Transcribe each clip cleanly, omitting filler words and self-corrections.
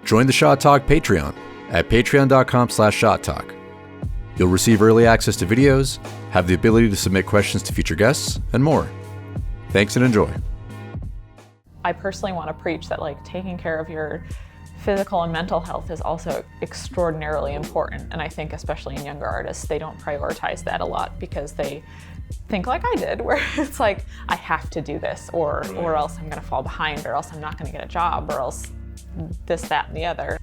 Join the Shot Talk Patreon at patreon.com/shottalk. You'll receive early access to videos, have the ability to submit questions to future guests, and more. Thanks and enjoy. I personally want to preach that taking care of your physical and mental health is also extraordinarily important. And I think especially in younger artists, they don't prioritize that a lot because they think like I did, where it's like, I have to do this or else I'm going to fall behind, or else I'm not going to get a job, or else this, that, and the other.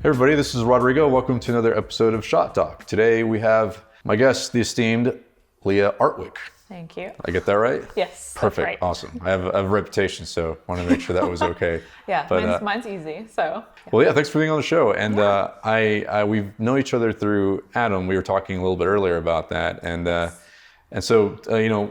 Hey everybody, this is Rodrigo. Welcome to another episode of Shot Talk. Today we have my guest, the esteemed Leah Artwick. Thank you. I get that right? Yes. Perfect. Right. Awesome. I have a reputation, so I want to make sure that was okay. Yeah, but, mine's easy. So. Yeah. Well, yeah. Thanks for being on the show. And we've known each other through Adam. We were talking a little bit earlier about that, and so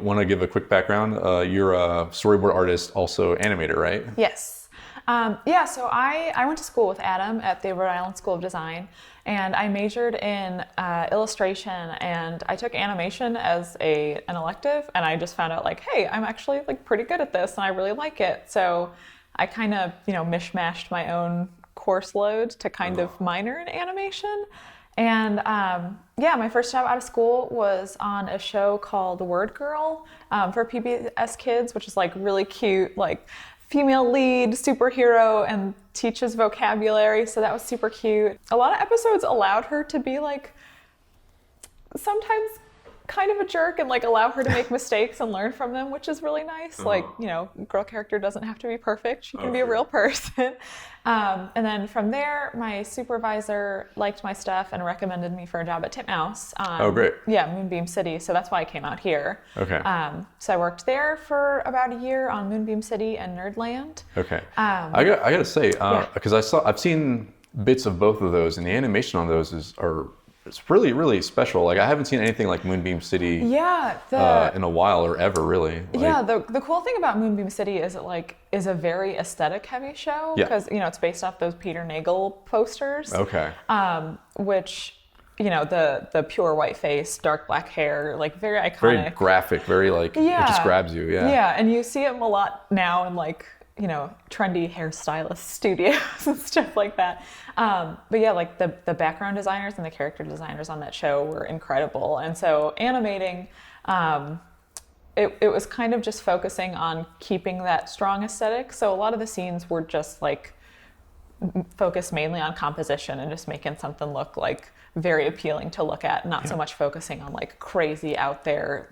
want to give a quick background. You're a storyboard artist, also animator, right? Yes. So I went to school with Adam at the Rhode Island School of Design, and I majored in illustration, and I took animation as an elective, and I just found out hey, I'm actually pretty good at this, and I really like it. So I kind of mishmashed my own course load to kind of minor in animation. And my first job out of school was on a show called Word Girl for PBS Kids, which is really cute, female lead superhero, and teaches vocabulary, so that was super cute. A lot of episodes allowed her to be sometimes kind of a jerk and allow her to make mistakes and learn from them, which is really nice. Girl character doesn't have to be perfect. She can be a real person. And then from there, my supervisor liked my stuff and recommended me for a job at Titmouse. Great. Yeah, Moonbeam City. So that's why I came out here. Okay. So I worked there for about a year on Moonbeam City and Nerdland. Okay. I gotta say, because I've seen bits of both of those, and the animation on those it's really, really special. I haven't seen anything like Moonbeam City in a while, or ever, really. The cool thing about Moonbeam City is it is a very aesthetic heavy show, because it's based off those Peter Nagel posters. Okay. Which the pure white face, dark black hair, very iconic. Very graphic, very it just grabs you. Yeah. Yeah, and you see them a lot now in trendy hairstylist studios and stuff like that. But the background designers and the character designers on that show were incredible. And so animating, it was kind of just focusing on keeping that strong aesthetic. So a lot of the scenes were just focused mainly on composition and just making something look very appealing to look at, not so much focusing on crazy out there,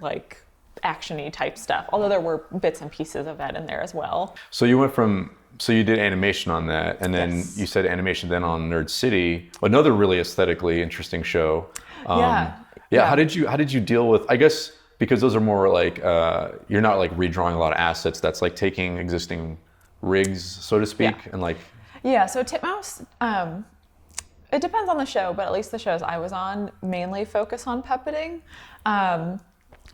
action-y type stuff, although there were bits and pieces of that in there as well. So you you did animation on that, and then you said animation then on Nerd City, another really aesthetically interesting show. How did you deal with, I guess, because those are more you're not redrawing a lot of assets, that's taking existing rigs, so to speak, and so Titmouse, it depends on the show, but at least the shows I was on mainly focus on puppeting.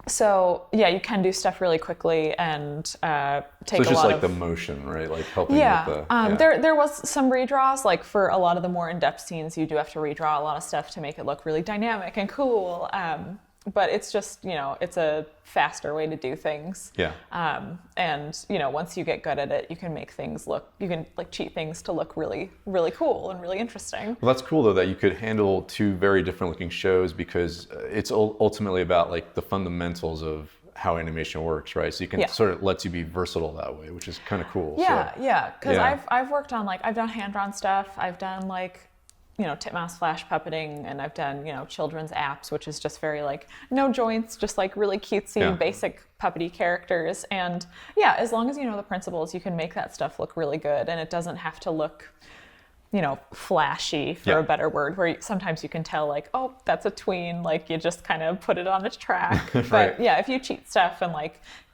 So you can do stuff really quickly and take a lot of... So it's just the motion, right? Helping with the... There was some redraws, for a lot of the more in-depth scenes, you do have to redraw a lot of stuff to make it look really dynamic and cool. But it's just, it's a faster way to do things. Yeah. And, once you get good at it, you can make things cheat things to look really, really cool and really interesting. Well, that's cool, though, that you could handle two very different looking shows, because it's ultimately about the fundamentals of how animation works, right? So you can sort of lets you be versatile that way, which is kind of cool. Because I've worked on I've done hand-drawn stuff. I've done Titmouse flash puppeting, and I've done, children's apps, which is just very no joints, just really cutesy, basic puppety characters. And as long as you know the principles, you can make that stuff look really good, and it doesn't have to look, flashy, for a better word, where sometimes you can tell oh, that's a tween, you just kind of put it on its track. Right. But if you cheat stuff and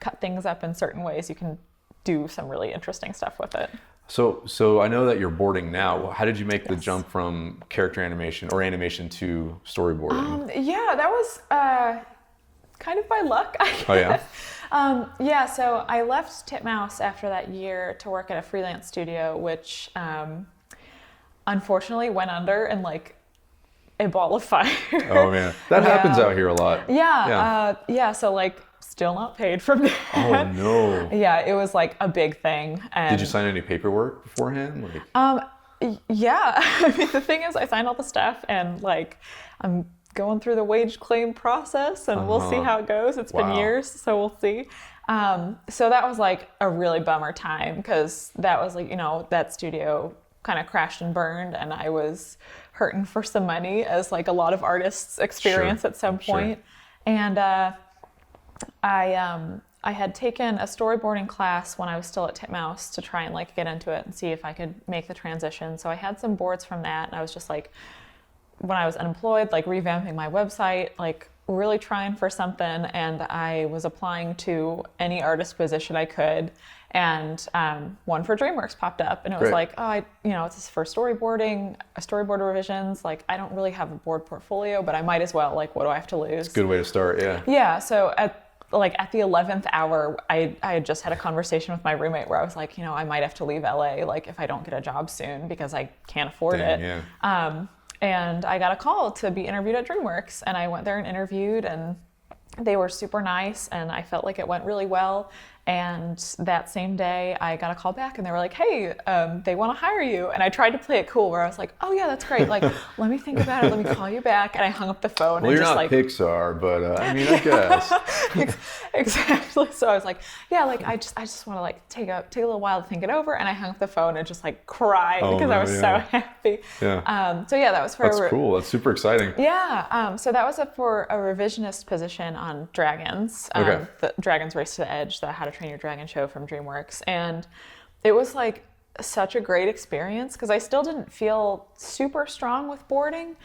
cut things up in certain ways, you can do some really interesting stuff with it. So I know that you're boarding now. How did you make the jump from character animation or animation to storyboarding? That was kind of by luck, I guess. Oh yeah? So I left Titmouse after that year to work at a freelance studio, which unfortunately went under in a ball of fire. Oh man, that happens out here a lot. Yeah. So like still not paid from that. Oh no. Yeah, it was like a big thing. And did you sign any paperwork beforehand? Yeah. I mean, the thing is, I signed all the stuff, and like I'm going through the wage claim process, and we'll see how it goes. It's been years, so we'll see. So that was like a really bummer time, because that was like, that studio kind of crashed and burned, and I was hurting for some money, as like a lot of artists experience at some point. And I had taken a storyboarding class when I was still at Titmouse to try and like get into it and see if I could make the transition. So I had some boards from that, and I was just like, when I was unemployed, like revamping my website, like really trying for something, and I was applying to any artist position I could, and one for DreamWorks popped up, and it was like, it's for storyboarding, storyboard revisions. Like, I don't really have a board portfolio, but I might as well. Like, what do I have to lose? It's a good way to start, yeah. Yeah, so at the 11th hour, I had just had a conversation with my roommate where I was like, I might have to leave LA, like if I don't get a job soon, because I can't afford it. Yeah. And I got a call to be interviewed at DreamWorks, and I went there and interviewed, and they were super nice, and I felt like it went really well. And that same day, I got a call back, and they were like, hey, they want to hire you. And I tried to play it cool, where I was like, oh yeah, that's great. Like, let me think about it. Let me call you back. And I hung up the phone. Well, and you're just not Pixar, but I mean, I guess. Exactly. So I was like, yeah, like I just want to like take a little while to think it over. And I hung up the phone and just like cried because I was so happy. Yeah. So yeah, that was for That's cool. That's super exciting. Yeah. So that was for a revisionist position on Dragons. The Dragons Race to the Edge, the How to Train Your Dragon show from DreamWorks. And it was like such a great experience, because I still didn't feel super strong with boarding.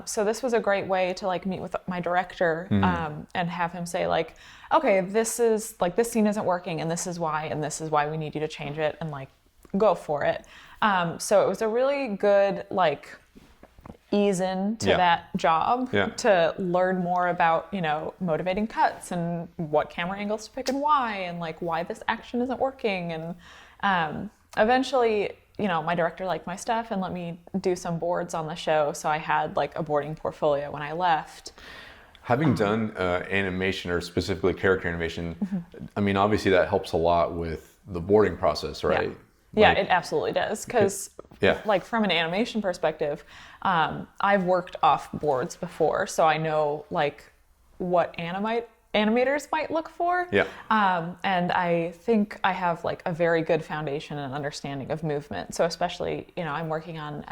So this was a great way to like meet with my director and have him say like, okay, this is like, this scene isn't working, and this is why we need you to change it, and like go for it. So it was a really good like ease into that job to learn more about, motivating cuts and what camera angles to pick and why this action isn't working. And eventually, my director liked my stuff and let me do some boards on the show. So I had like a boarding portfolio when I left. Having done animation, or specifically character animation, I mean, obviously that helps a lot with the boarding process, right? Yeah, it absolutely does. Because like from an animation perspective, I've worked off boards before, so I know like what animators might look for. And I think I have like a very good foundation and understanding of movement. So especially, I'm working on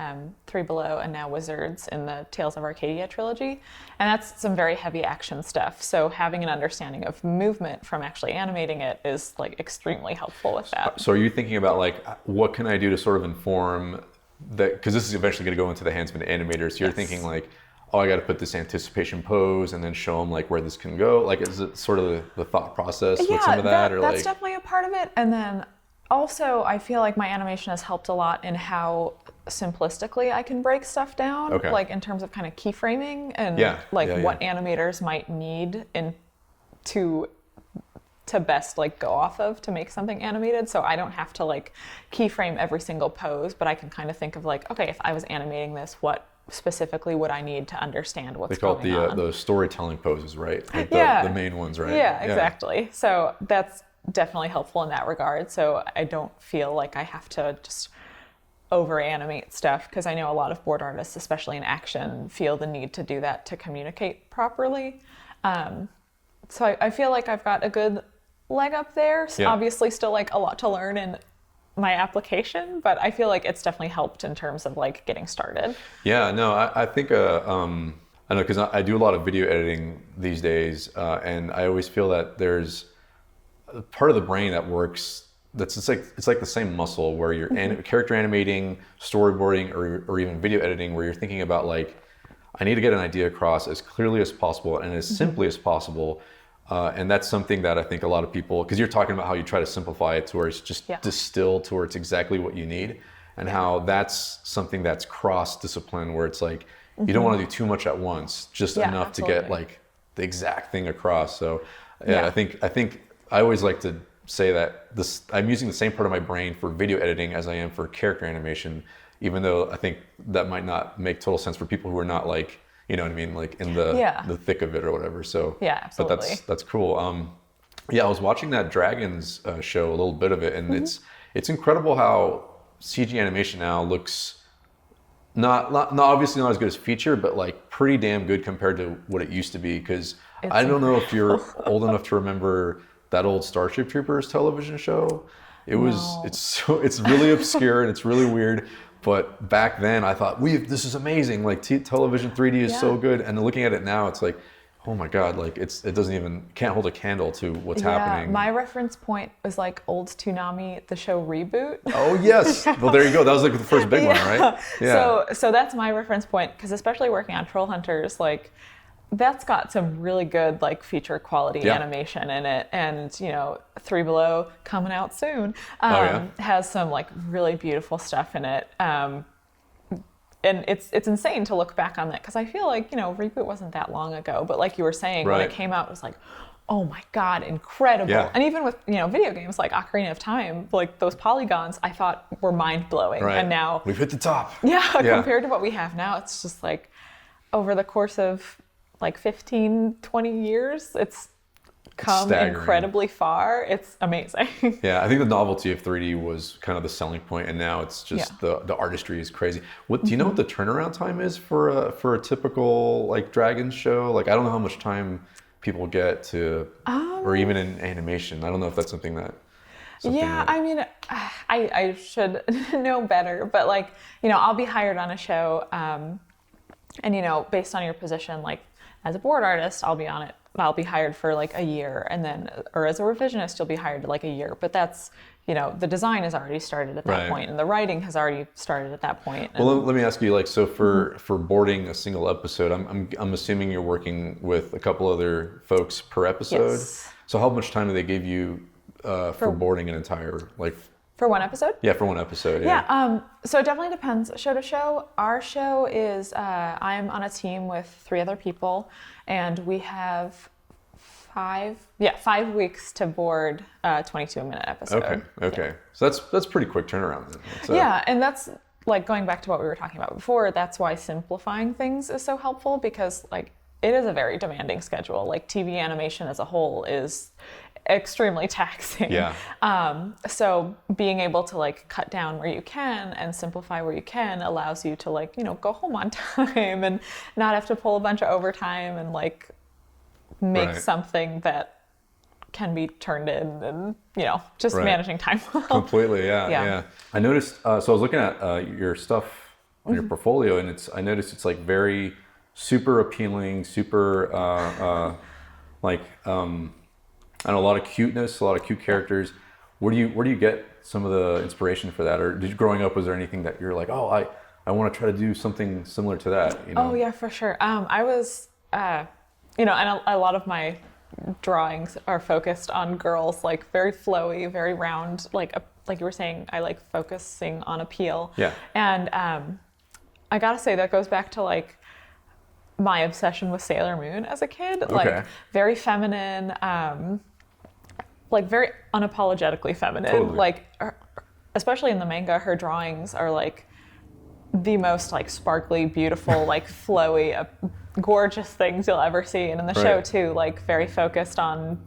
3Below and now Wizards in the Tales of Arcadia trilogy, and that's some very heavy action stuff. So having an understanding of movement from actually animating it is like extremely helpful with that. So are you thinking about like, what can I do to sort of inform that, because this is eventually going to go into the hands of an animator, so you're thinking like, oh, I got to put this anticipation pose and then show them like where this can go. Like, is it sort of the thought process with some of that? Or that's definitely a part of it. And then also I feel like my animation has helped a lot in how simplistically I can break stuff down, like in terms of kind of keyframing and what animators might need to best like go off of to make something animated. So I don't have to like keyframe every single pose, but I can kind of think of like, okay, if I was animating this, what specifically would I need to understand what's going on? They call it the storytelling poses, right? Like the main ones, right? Yeah, exactly. So that's definitely helpful in that regard. So I don't feel like I have to just over animate stuff, because I know a lot of board artists, especially in action, feel the need to do that to communicate properly. So I feel like I've got a good leg up there. So obviously still like a lot to learn in my application, but I feel like it's definitely helped in terms of like getting started. Yeah, no, I think I know, because I do a lot of video editing these days, and I always feel that there's a part of the brain that works it's like the same muscle where you're character animating, storyboarding, or even video editing, where you're thinking about like, I need to get an idea across as clearly as possible and as simply as possible. And that's something that I think a lot of people, because you're talking about how you try to simplify it to where it's just distilled to where it's exactly what you need, and how that's something that's cross-discipline, where it's like, you don't want to do too much at once, just enough to get like the exact thing across. So I think I always like to say that I'm using the same part of my brain for video editing as I am for character animation, even though I think that might not make total sense for people who are not like, you know what I mean, like in the thick of it or whatever. So yeah, absolutely. But that's cool. Yeah, I was watching that Dragons show, a little bit of it, and it's incredible how CG animation now looks not obviously not as good as feature, but like pretty damn good compared to what it used to be. Because I don't know if you're old enough to remember that old Starship Troopers television show. It's really obscure and it's really weird. But back then I thought, this is amazing. Like television 3D is so good. And looking at it now, it's like, oh my God, like it can't hold a candle to what's happening. My reference point was like old Toonami, the show Reboot. Oh yes. Well, there you go. That was like the first big one, right? Yeah. So that's my reference point, because especially working on Troll Hunters, like that's got some really good like feature quality animation in it. And 3Below coming out soon has some like really beautiful stuff in it. And it's insane to look back on that, because I feel like, Reboot wasn't that long ago, but like you were saying, when it came out, it was like, oh my God, incredible. Yeah. And even with, video games like Ocarina of Time, like those polygons I thought were mind blowing. Right. And now we've hit the top. Yeah, compared to what we have now, it's just like over the course of like 15, 20 years, it's come incredibly far. It's amazing. Yeah, I think the novelty of 3D was kind of the selling point, and now it's just the artistry is crazy. What do you know what the turnaround time is for a typical like Dragons show? Like I don't know how much time people get to, or even in animation. I don't know if that's something that. I mean, I should know better, but like I'll be hired on a show, and based on your position, like as a board artist, I'll be on it. I'll be hired for like a year, and then, or as a revisionist, you'll be hired like a year. But that's, the design has already started at that point, and the writing has already started at that point. Well, let me ask you, like, so for boarding a single episode, I'm assuming you're working with a couple other folks per episode. Yes. So how much time do they give you for boarding an entire For one episode? Yeah, for one episode. Yeah. So it definitely depends show to show. Our show is, I'm on a team with 3 other people, and we have 5 weeks to board a 22-minute episode. Okay. Yeah. So that's pretty quick turnaround then. And that's like going back to what we were talking about before. That's why simplifying things is so helpful, because like it is a very demanding schedule. Like TV animation as a whole is extremely taxing. Yeah. So being able to like cut down where you can and simplify where you can allows you to like, go home on time and not have to pull a bunch of overtime and like make something that can be turned in, and just managing time well. Completely. Yeah. I noticed, so I was looking at your stuff on your portfolio, and I noticed it's like very super appealing, super and a lot of cuteness, a lot of cute characters. Where do you get some of the inspiration for that? Or growing up, was there anything that you're like, oh, I want to try to do something similar to that? Oh yeah, for sure. I was, and a lot of my drawings are focused on girls, like very flowy, very round, like you were saying, I like focusing on appeal. Yeah. And I gotta say that goes back to like my obsession with Sailor Moon as a kid. Like very feminine, like very unapologetically feminine. Totally. Like especially in the manga, her drawings are like the most like sparkly, beautiful, like flowy, gorgeous things you'll ever see. And in the show too, like very focused on.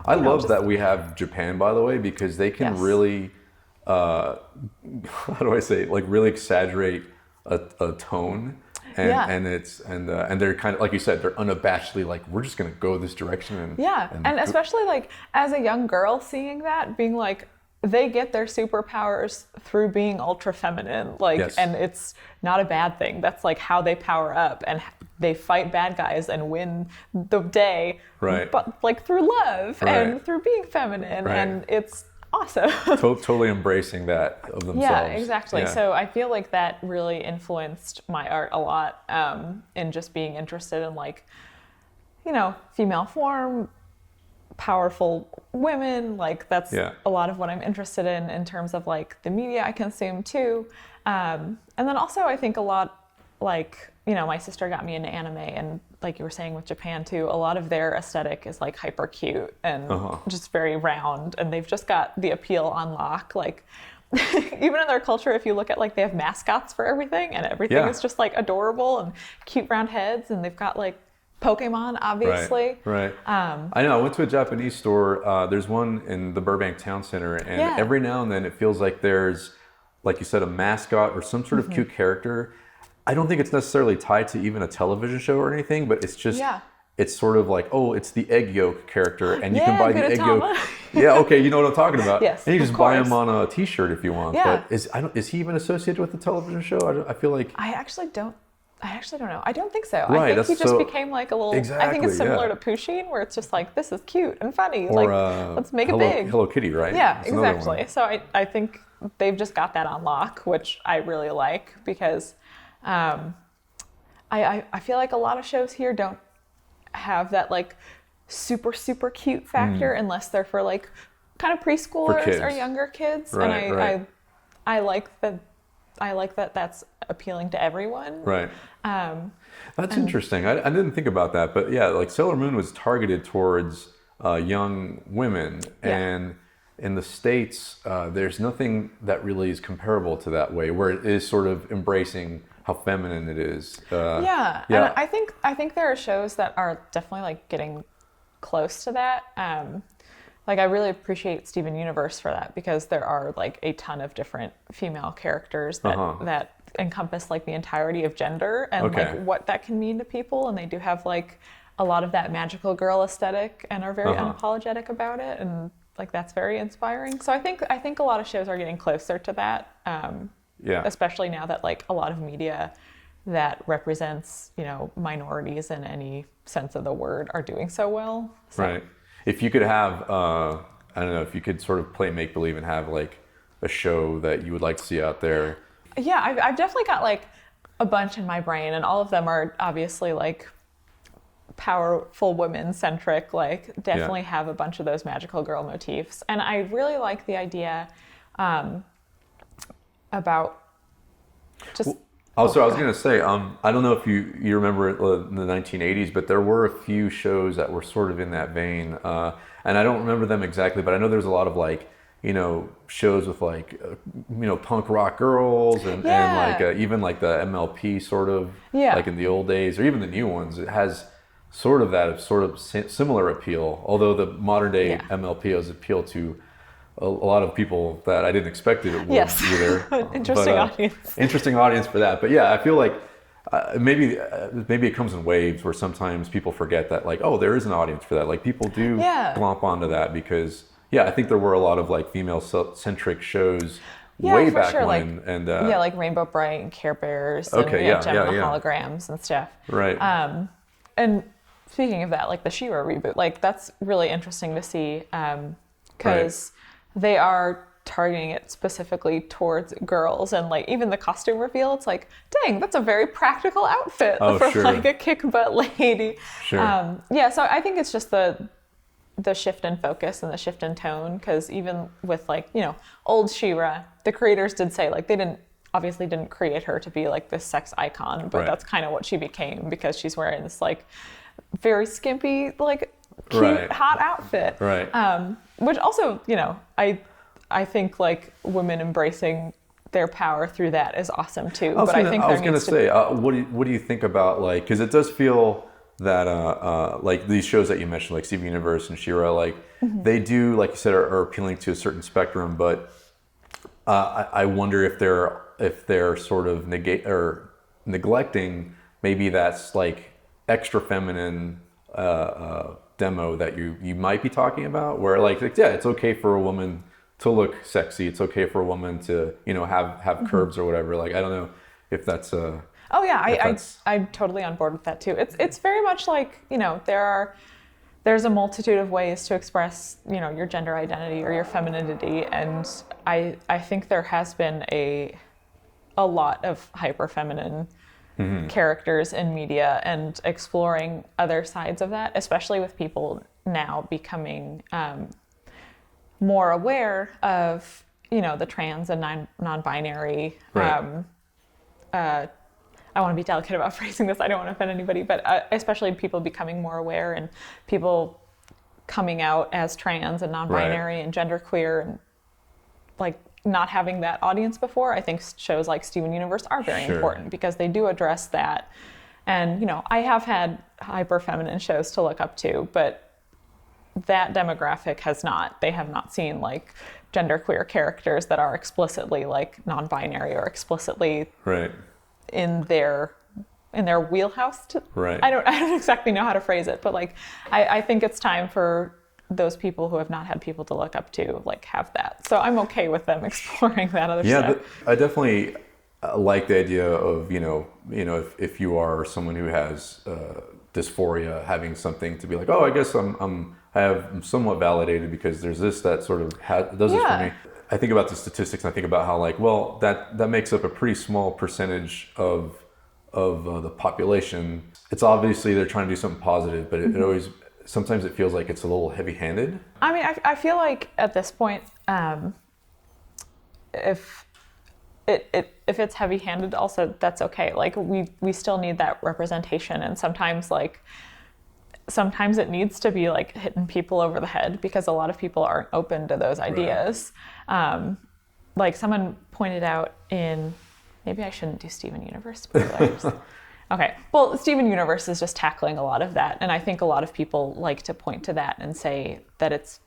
I love that we have Japan, by the way, because they can really, how do I say, like really exaggerate a tone. And they're kind of, like you said, they're unabashedly like, we're just gonna go this direction. And especially like as a young girl, seeing that, being like, they get their superpowers through being ultra feminine, and it's not a bad thing. That's like how they power up, and they fight bad guys and win the day, but like through love and through being feminine, and it's awesome. Totally embracing that of themselves. Yeah, exactly. Yeah. So I feel like that really influenced my art a lot, in just being interested in like, female form, powerful women. Like that's a lot of what I'm interested in terms of like the media I consume too. And then also I think a lot like, my sister got me into anime, and like you were saying with Japan too, a lot of their aesthetic is like hyper cute and just very round, and they've just got the appeal on lock. Like even in their culture, if you look at like they have mascots for everything, and everything is just like adorable and cute round heads, and they've got like Pokemon, obviously. Right. I know. I went to a Japanese store. There's one in the Burbank Town Center, and every now and then it feels like there's, like you said, a mascot or some sort of cute character. I don't think it's necessarily tied to even a television show or anything, but it's just, it's sort of like, oh, it's the egg yolk character, and you can buy the egg yolk. Yeah, okay, you know what I'm talking about. Yes, and you just buy them on a T-shirt if you want. Yeah. But is he even associated with the television show? I feel like I actually don't know. I don't think so. Right, I think he just became like a little. Exactly, I think it's similar to Pusheen, where it's just like, this is cute and funny. Or, like, let's make it big. Hello Kitty, right? Yeah, that's exactly. So I think they've just got that on lock, which I really like, because I feel like a lot of shows here don't have that like super cute factor unless they're for like kind of preschoolers or younger kids. Right, and I like that that's appealing to everyone. Right. That's interesting. I didn't think about that, but yeah, like Sailor Moon was targeted towards young women, and in the States, there's nothing that really is comparable to that way, where it is sort of embracing how feminine it is. And I think there are shows that are definitely like getting close to that. Like I really appreciate Steven Universe for that, because there are like a ton of different female characters that encompass like the entirety of gender and like what that can mean to people, and they do have like a lot of that magical girl aesthetic and are very unapologetic about it, and like that's very inspiring. So I think a lot of shows are getting closer to that. Especially now that like a lot of media that represents, you know, minorities in any sense of the word are doing so well. So. Right. If you could have, I don't know, if you could sort of play make-believe and have like a show that you would like to see out there. Yeah, I've definitely got like a bunch in my brain, and all of them are obviously like powerful women centric, like definitely have a bunch of those magical girl motifs. And I really like the idea about just... Also, I was going to say, I don't know if you remember in the 1980s, but there were a few shows that were sort of in that vein. And I don't remember them exactly, but I know there's a lot of like, you know, shows with like, you know, punk rock girls and like even like the MLP sort of, like in the old days, or even the new ones. It has sort of similar appeal, although the modern day MLP has appeal to a lot of people that I didn't expect it would either. Interesting audience. Interesting audience for that. But yeah, I feel like maybe it comes in waves, where sometimes people forget that like, oh, there is an audience for that. Like people do glomp onto that, because I think there were a lot of like female centric shows way back when. Like, and like Rainbow Bright and Care Bears and Gemma Holograms and stuff. Right. And speaking of that, like the She-Ra reboot, like that's really interesting to see, because they are targeting it specifically towards girls, and like even the costume reveal, it's like, dang, that's a very practical outfit for like a kick butt lady. So I think it's just the shift in focus and the shift in tone, because even with like, you know, old She-Ra, the creators did say like they obviously didn't create her to be like this sex icon, but that's kind of what she became, because she's wearing this like very skimpy, like cute, hot outfit. Which also, you know, I think like women embracing their power through that is awesome too. I was going to say, what do you think about like, because it does feel that like these shows that you mentioned, like Steven Universe and She-Ra, like they do, like you said, are appealing to a certain spectrum, but I wonder if they're sort of neglecting maybe that's like extra feminine demo that you might be talking about, where like it's okay for a woman to look sexy, it's okay for a woman to, you know, have curves or whatever. Like I don't know if that's I'm totally on board with that too. It's very much like, you know, there's a multitude of ways to express, you know, your gender identity or your femininity, and I think there has been a lot of hyper feminine characters in media, and exploring other sides of that, especially with people now becoming more aware of, you know, the trans and non-binary. I want to be delicate about phrasing this. I don't want to offend anybody, but especially people becoming more aware, and people coming out as trans and non-binary and genderqueer, and like not having that audience before, I think shows like Steven Universe are very important because they do address that. And, you know, I have had hyper feminine shows to look up to, but that demographic has not. They have not seen like genderqueer characters that are explicitly like non-binary or explicitly in their wheelhouse. I don't exactly know how to phrase it, but like I think it's time for those people who have not had people to look up to like have that. So I'm okay with them exploring that other stuff. I definitely like the idea of, you know, if you are someone who has dysphoria, having something to be like, oh, I guess I'm somewhat validated because there's this that sort of does this for me. I think about the statistics and I think about how like, well, that makes up a pretty small percentage of the population. It's obviously they're trying to do something positive, but it always, sometimes it feels like it's a little heavy-handed. I mean, I feel like at this point, if it's heavy-handed, also that's okay. Like we still need that representation, and sometimes it needs to be like hitting people over the head because a lot of people aren't open to those ideas. Like someone pointed out in, maybe I shouldn't do Steven Universe spoilers. Okay, well, Steven Universe is just tackling a lot of that, and I think a lot of people like to point to that and say that it's,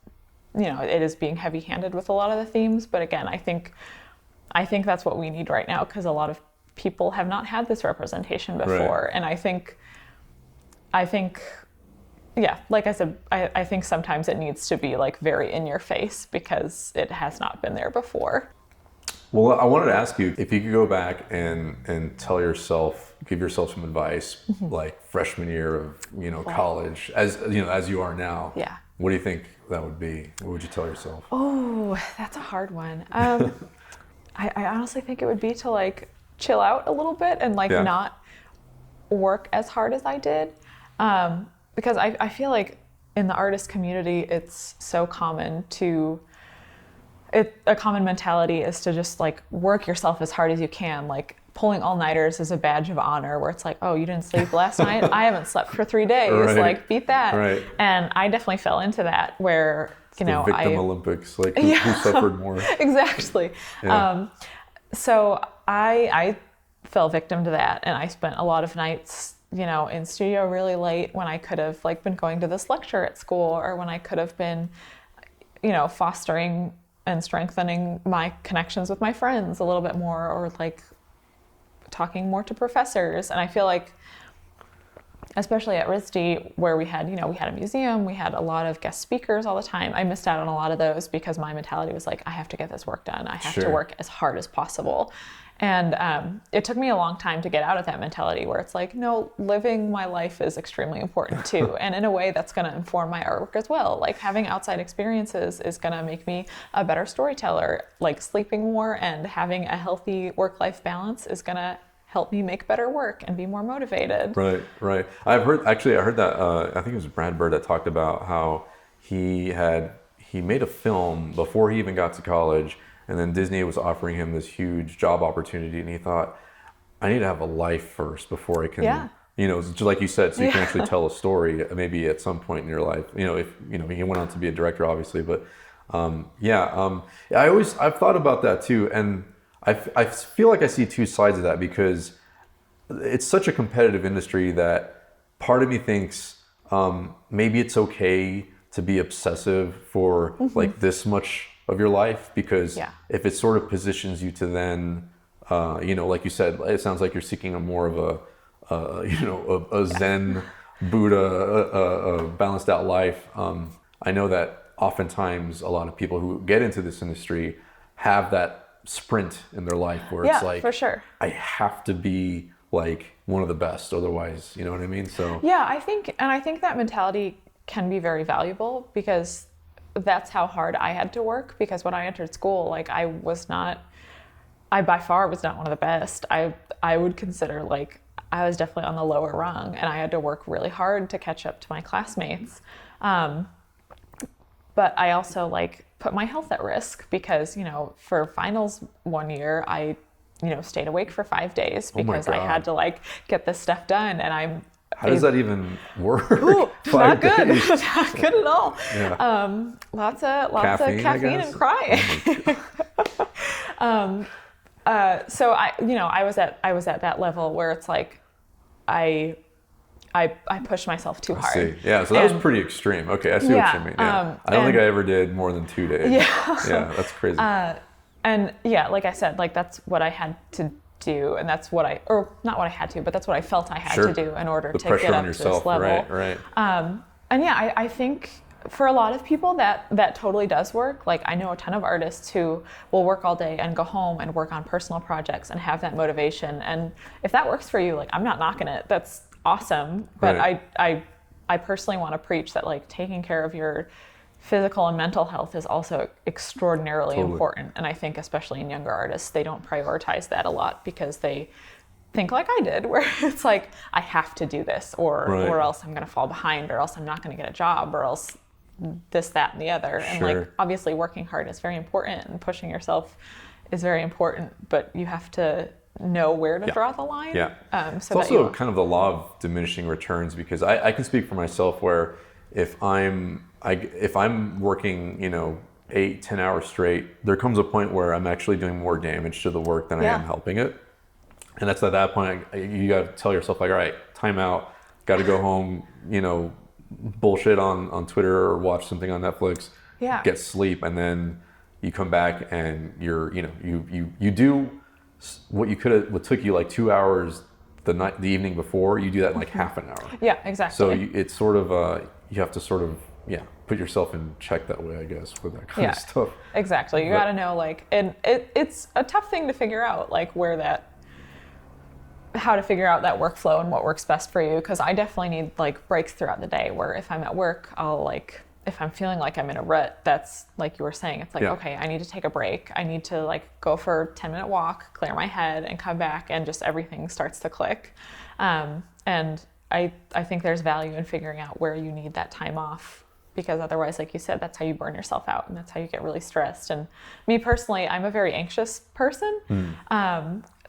you know, it is being heavy-handed with a lot of the themes. But again, I think that's what we need right now because a lot of people have not had this representation before, and I think, yeah, like I said, I think sometimes it needs to be like very in your face because it has not been there before. Well, I wanted to ask you if you could go back and give yourself some advice, like freshman year of, you know, college, as you know, as you are now. Yeah. What do you think that would be? What would you tell yourself? Oh, that's a hard one. I honestly think it would be to like chill out a little bit and like not work as hard as I did. Because I feel like in the artist community, it's so common a common mentality is to just like work yourself as hard as you can. Like pulling all-nighters is a badge of honor where it's like, oh, you didn't sleep last night? I haven't slept for 3 days. Like beat that. And I definitely fell into that where, you know, the victim Olympics, like who suffered more. Exactly. Yeah. So I fell victim to that, and I spent a lot of nights, you know, in studio really late when I could have like been going to this lecture at school, or when I could have been, you know, fostering and strengthening my connections with my friends a little bit more, or like talking more to professors. And I feel like, especially at RISD, where we had a museum, we had a lot of guest speakers all the time. I missed out on a lot of those because my mentality was like, I have to get this work done. I have to work as hard as possible. And it took me a long time to get out of that mentality where it's like, no, living my life is extremely important too. And in a way that's going to inform my artwork as well. Like having outside experiences is going to make me a better storyteller. Like sleeping more and having a healthy work-life balance is going to help me make better work and be more motivated. Right. I heard that, I think it was Brad Bird that talked about how he made a film before he even got to college, and then Disney was offering him this huge job opportunity, and he thought, I need to have a life first before I can, you know, just like you said, so you can actually tell a story maybe at some point in your life. You know, if, you know, he went on to be a director, obviously, but I've thought about that too, and I feel like I see two sides of that because it's such a competitive industry that part of me thinks maybe it's okay to be obsessive for like this much of your life, because if it sort of positions you to then, you know, like you said, it sounds like you're seeking a more of a Zen Buddha, a balanced out life. I know that oftentimes a lot of people who get into this industry have that sprint in their life where it's like, for sure, I have to be like one of the best, otherwise, you know what I mean? So I think that mentality can be very valuable because that's how hard I had to work. Because when I entered school, like I by far was not one of the best. I would consider like I was definitely on the lower rung, and I had to work really hard to catch up to my classmates. But I also like put my health at risk because, you know, for finals one year, I, you know, stayed awake for 5 days because I had to like get this stuff done. And How does that even work? Ooh, 5 not good. days? Not good at all. Yeah. Lots of caffeine and crying. So I was at that level where it's like I pushed myself too hard. See. Yeah, so that was pretty extreme. Okay, I see what you mean. Yeah. I don't think I ever did more than 2 days. Yeah. Yeah, that's crazy. And yeah, like I said, like that's what I had to do, and that's what not what I had to, but that's what I felt I had to do in order to get up to this level. Right. And yeah, I think for a lot of people that totally does work. Like I know a ton of artists who will work all day and go home and work on personal projects and have that motivation. And if that works for you, like I'm not knocking it. That's awesome. But I personally want to preach that like taking care of your physical and mental health is also extraordinarily important. And I think especially in younger artists, they don't prioritize that a lot because they think like I did, where it's like, I have to do this or else I'm going to fall behind, or else I'm not going to get a job, or else this, that, and the other. And like, obviously working hard is very important and pushing yourself is very important, but you have to know where to draw the line. Yeah. It's also kind of the law of diminishing returns, because I can speak for myself where if I'm working, 8-10 hours straight, there comes a point where I'm actually doing more damage to the work than I am helping it. And that's at that point, you got to tell yourself like, all right, time out, got to go home, bullshit on Twitter or watch something on Netflix, get sleep. And then you come back and you do what took you like 2 hours the evening before, you do that in like half an hour. Yeah, exactly. So it's sort of, you have to sort of, put yourself in check that way, I guess, with that kind of stuff. Exactly. You got to know, like, and it's a tough thing to figure out, like how to figure out that workflow and what works best for you. Because I definitely need like breaks throughout the day where if I'm at work, if I'm feeling like I'm in a rut, that's like you were saying, it's like, okay, I need to take a break. I need to like go for a 10-minute walk, clear my head, and come back, and just everything starts to click. And I think there's value in figuring out where you need that time off, because otherwise, like you said, that's how you burn yourself out, and that's how you get really stressed. And me personally, I'm a very anxious person.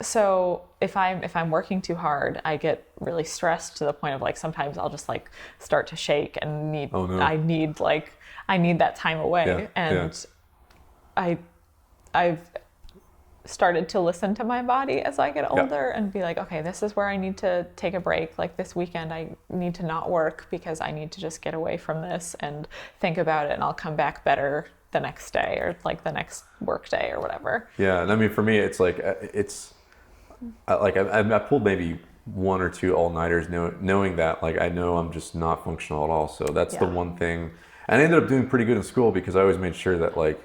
So if I'm working too hard, I get really stressed to the point of like sometimes I'll just like start to shake and I need that time away. I've started to listen to my body as I get older and be like, okay, this is where I need to take a break. Like this weekend, I need to not work because I need to just get away from this and think about it, and I'll come back better the next day or like the next work day or whatever. Yeah, and I mean, for me, it's like, I pulled maybe 1 or 2 all-nighters knowing that like I know I'm just not functional at all. So that's the one thing. And I ended up doing pretty good in school because I always made sure that like,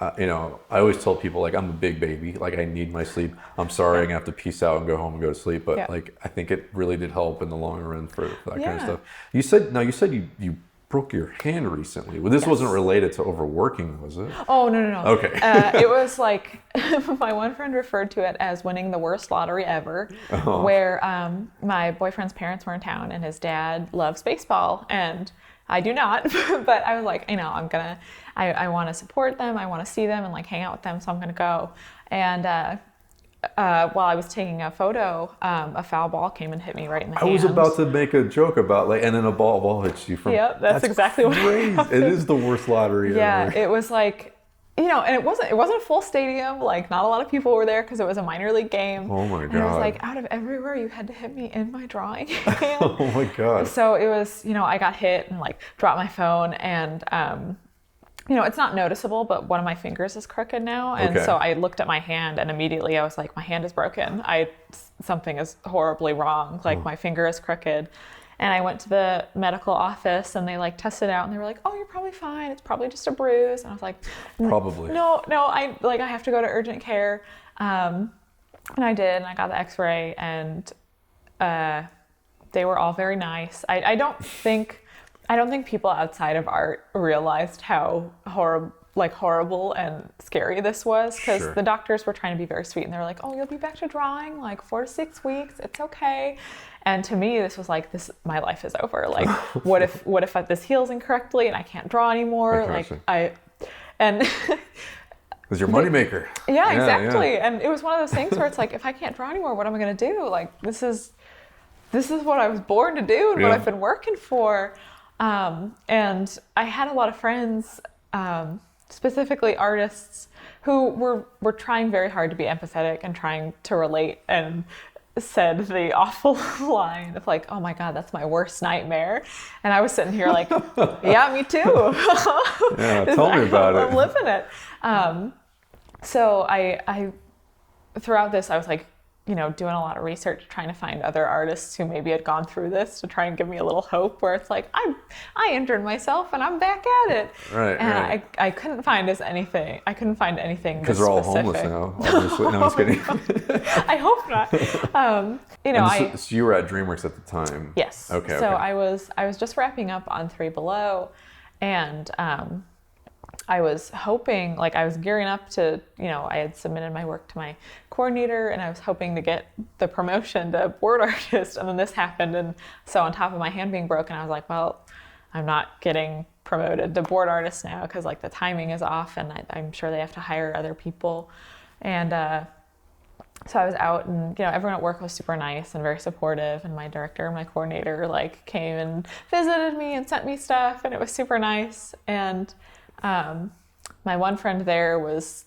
I always told people like I'm a big baby, like I need my sleep. I'm sorry, I'm gonna have to peace out and go home and go to sleep. But like I think it really did help in the long run for that kind of stuff. You said you broke your hand recently. Well, this wasn't related to overworking, was it? Oh, no. Okay. It was like, my one friend referred to it as winning the worst lottery ever, where my boyfriend's parents were in town and his dad loves baseball and I do not, but I was like, I want to support them. I want to see them and like hang out with them. So I'm going to go. And while I was taking a photo, a foul ball came and hit me right in the hand. I was about to make a joke about like, and then a ball hits you from. Yep, that's exactly what happened. It is the worst lottery ever. Yeah, it was like, and it wasn't a full stadium. Like not a lot of people were there because it was a minor league game. Oh my God. And it was like out of everywhere, you had to hit me in my drawing hand. Oh my God. So it was, I got hit and like dropped my phone and, it's not noticeable, but one of my fingers is crooked now. And so I looked at my hand and immediately I was like, my hand is broken. Something is horribly wrong. Like my finger is crooked. And I went to the medical office and they like tested it out and they were like, oh, you're probably fine. It's probably just a bruise. And I was like, probably. No, I have to go to urgent care. And I did, and I got the x-ray and they were all very nice. I don't think people outside of art realized how horrible and scary this was, because the doctors were trying to be very sweet and they were like, oh, you'll be back to drawing like 4 to 6 weeks. It's okay. And to me, this was like, my life is over. Like, what if this heals incorrectly and I can't draw anymore? And it was your moneymaker. Yeah, exactly. Yeah. And it was one of those things where it's like, if I can't draw anymore, what am I going to do? Like, this is this is what I was born to do and what I've been working for. And I had a lot of friends, specifically artists, who were trying very hard to be empathetic and trying to relate, and said the awful line of like, oh my God, that's my worst nightmare. And I was sitting here like, yeah, me too. Yeah, tell me about it. I'm living it. So I throughout this, I was like, you know, doing a lot of research, trying to find other artists who maybe had gone through this to try and give me a little hope, where it's like, I injured myself and I'm back at it. Right. And I couldn't find anything. I couldn't find anything because they're all homeless now. Obviously. No, I'm just kidding. I hope not. You know, so you were at DreamWorks at the time. Yes. Okay. So I was just wrapping up on 3Below, and I was hoping, like I was gearing up to, you know, I had submitted my work to my coordinator and I was hoping to get the promotion to board artist, and then this happened, and so on top of my hand being broken, I was like, well, I'm not getting promoted to board artist now because like the timing is off, and I'm sure they have to hire other people. And so I was out, and you know, everyone at work was super nice and very supportive, and my director, my coordinator, like came and visited me and sent me stuff, and it was super nice. And my one friend there was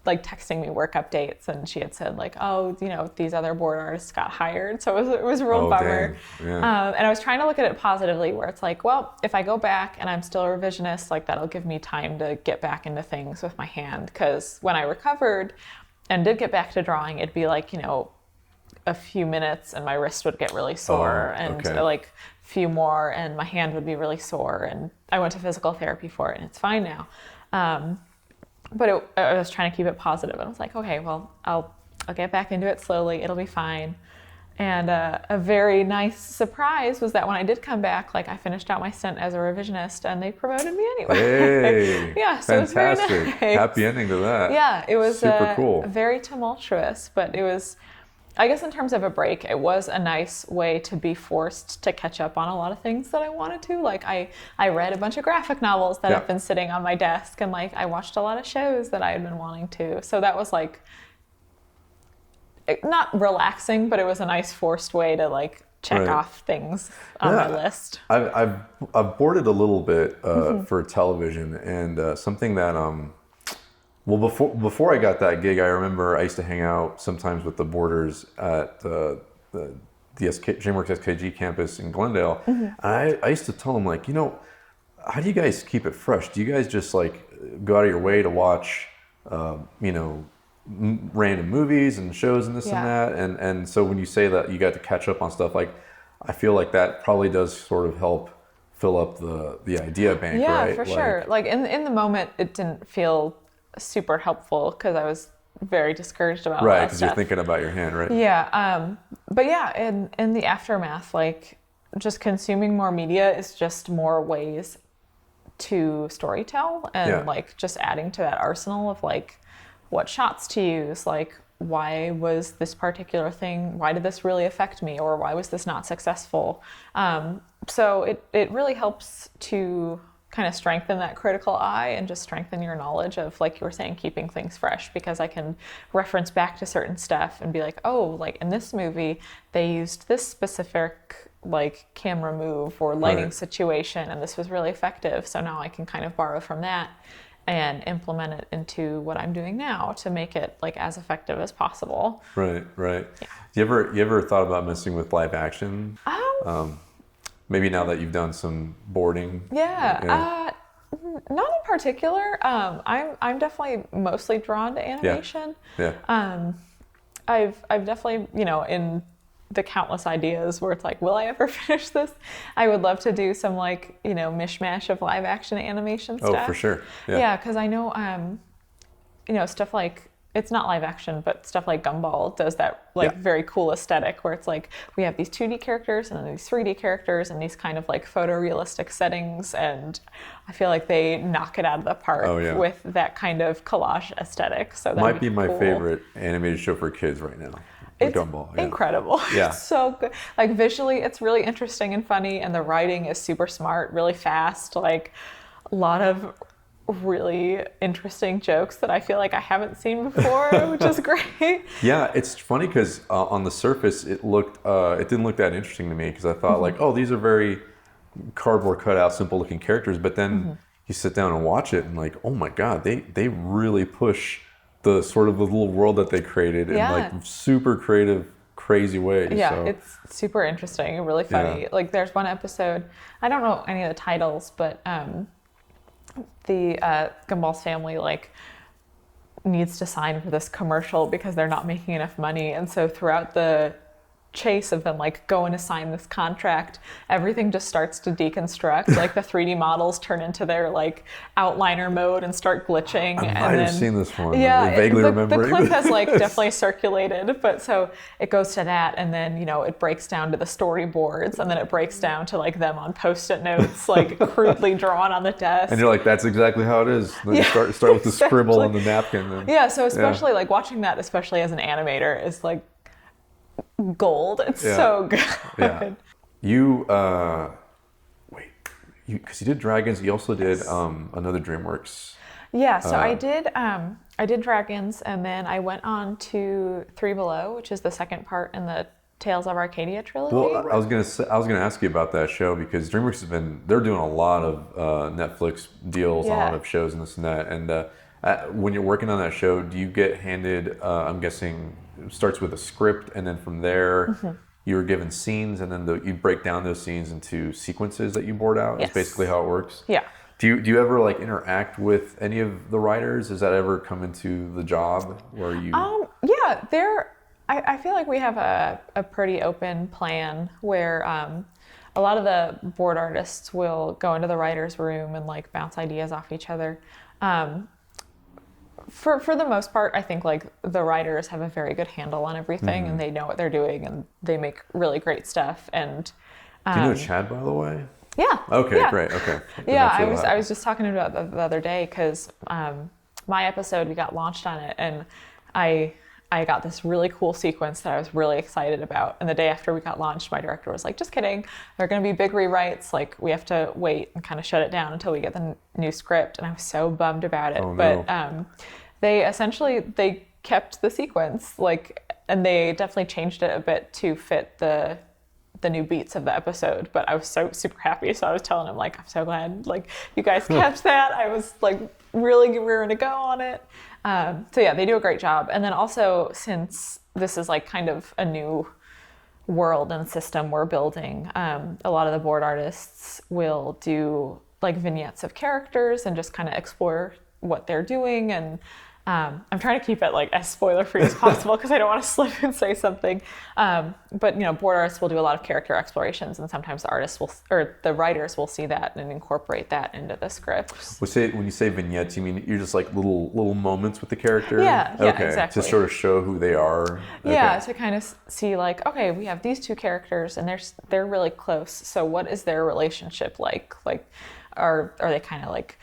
like texting me work updates, and she had said like, oh, you know, these other board artists got hired. So it was a real bummer. Yeah. And I was trying to look at it positively, where it's like, well, if I go back and I'm still a revisionist, like that'll give me time to get back into things with my hand. Because when I recovered and did get back to drawing, it'd be like, you know, a few minutes and my wrist would get really sore, and like a few more and my hand would be really sore, and I went to physical therapy for it and it's fine now. But I was trying to keep it positive, and I was like, okay, well, I'll get back into it slowly, it'll be fine. And a very nice surprise was that when I did come back, like I finished out my stint as a revisionist and they promoted me anyway. Hey, yeah, so fantastic. It was very nice. Happy ending to that. Yeah, it was super cool. Very tumultuous, but it was, I guess in terms of a break, it was a nice way to be forced to catch up on a lot of things that I wanted to. Like I read a bunch of graphic novels that have been sitting on my desk, and like I watched a lot of shows that I had been wanting to. So that was like, not relaxing, but it was a nice forced way to like check off things on my list. I've boarded a little bit for television, and something that well, before I got that gig, I remember I used to hang out sometimes with the boarders at the DreamWorks SKG campus in Glendale. And I used to tell them, like, you know, how do you guys keep it fresh? Do you guys just like go out of your way to watch, you know, random movies and shows and this and that? And so when you say that you got to catch up on stuff, like, I feel like that probably does sort of help fill up the idea bank, right? Yeah, for sure. Like in the moment, it didn't feel super helpful because I was very discouraged about right, because you're thinking about your hand, right? Yeah, but yeah, in the aftermath, like just consuming more media is just more ways to storytell, and like just adding to that arsenal of like what shots to use, like why was this particular thing, why did this really affect me, or why was this not successful? So it really helps to kind of strengthen that critical eye and just strengthen your knowledge of, like you were saying, keeping things fresh, because I can reference back to certain stuff and be like, oh, like in this movie, they used this specific like camera move or lighting situation, and this was really effective. So now I can kind of borrow from that and implement it into what I'm doing now to make it like as effective as possible. Right. Yeah. You ever thought about messing with live action? Maybe now that you've done some boarding. Not in particular. I'm definitely mostly drawn to animation. I've definitely, you know, in the countless ideas where it's like, will I ever finish this? I would love to do some like, you know, mishmash of live action animation stuff. Oh, for sure. Yeah, because I know, you know, stuff like, it's not live action, but stuff like Gumball does that like very cool aesthetic where it's like we have these 2D characters and then these 3D characters and these kind of like photorealistic settings, and I feel like they knock it out of the park with that kind of collage aesthetic. So that might be my favorite animated show for kids right now. It's Gumball. Incredible. Yeah. It's so good. Like visually, it's really interesting and funny, and the writing is super smart, really fast. Like a lot of really interesting jokes that I feel like I haven't seen before, which is great. Yeah, it's funny because on the surface it didn't look that interesting to me because I thought like, oh, these are very cardboard cutout, simple looking characters. But then you sit down and watch it and like, oh my God, they really push the sort of the little world that they created in like super creative, crazy ways. Yeah, so. it's super interesting and really funny. Yeah. Like there's one episode, I don't know any of the titles, but the Gumball's family like needs to sign for this commercial because they're not making enough money, and so throughout the chase of them like going to sign this contract, everything just starts to deconstruct. Like the 3D models turn into their like outliner mode and start glitching. I might have seen this one. Yeah, I vaguely remember the clip has like definitely circulated, but so it goes to that, and then it breaks down to the storyboards, and then it breaks down to like them on post-it notes, like crudely drawn on the desk. And you're like, that's exactly how it is. Then you start with the scribble on the napkin. Then. Yeah, so especially like watching that, especially as an animator, is like gold. It's so good. Yeah. You because you did Dragons, you also did another DreamWorks. Yeah, so I did Dragons, and then I went on to 3Below, which is the second part in the Tales of Arcadia trilogy. Well, I was gonna ask you about that show because DreamWorks they're doing a lot of Netflix deals, a lot of shows and this and that. And when you're working on that show, do you get handed? I'm guessing it starts with a script, and then from there you were given scenes, and then you break down those scenes into sequences that you board out. Yes. Is basically how it works. Yeah. Do you ever like interact with any of the writers? Does that ever come into the job where you? Yeah, I feel like we have a pretty open plan where a lot of the board artists will go into the writer's room and like bounce ideas off each other. For the most part, I think like the writers have a very good handle on everything, and they know what they're doing, and they make really great stuff. And do you know Chad, by the way? Yeah. Okay, yeah. Great. Okay. Yeah, I was just talking to him about the other day because my episode, we got launched on it, and I got this really cool sequence that I was really excited about. And the day after we got launched, my director was like, just kidding. There are going to be big rewrites. Like, we have to wait and kind of shut it down until we get the new script. And I was so bummed about it. Oh, but no. they kept the sequence, like, and they definitely changed it a bit to fit the new beats of the episode. But I was so super happy. So I was telling him, like, I'm so glad, like, you guys kept that. I was, like, really rearing to go on it. So yeah, they do a great job. And then also, since this is like kind of a new world and system we're building, a lot of the board artists will do like vignettes of characters and just kind of explore what they're doing. And I'm trying to keep it like as spoiler-free as possible because I don't want to slip and say something. But board artists will do a lot of character explorations, and sometimes the writers will see that and incorporate that into the scripts. When you say vignettes, you mean you're just like little moments with the character? Yeah, okay. Exactly. To sort of show who they are. Yeah, to kind of see like, okay, we have these two characters and they're really close. So what is their relationship like? Like, are they kind of like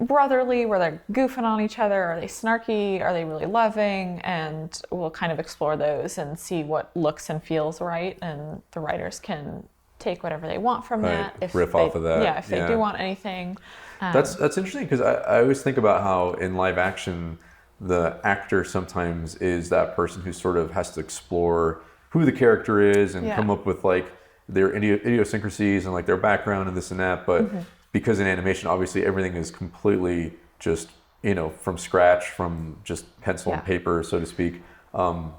brotherly, where they're goofing on each other? Are they snarky? Are they really loving? And we'll kind of explore those and see what looks and feels right, and the writers can take whatever they want from that. Riff off of that. Yeah, if they do want anything. That's interesting because I always think about how in live action the actor sometimes is that person who sort of has to explore who the character is and come up with like their idiosyncrasies and like their background and this and that. But because in animation, obviously everything is completely just, from scratch, from just pencil and paper, so to speak. So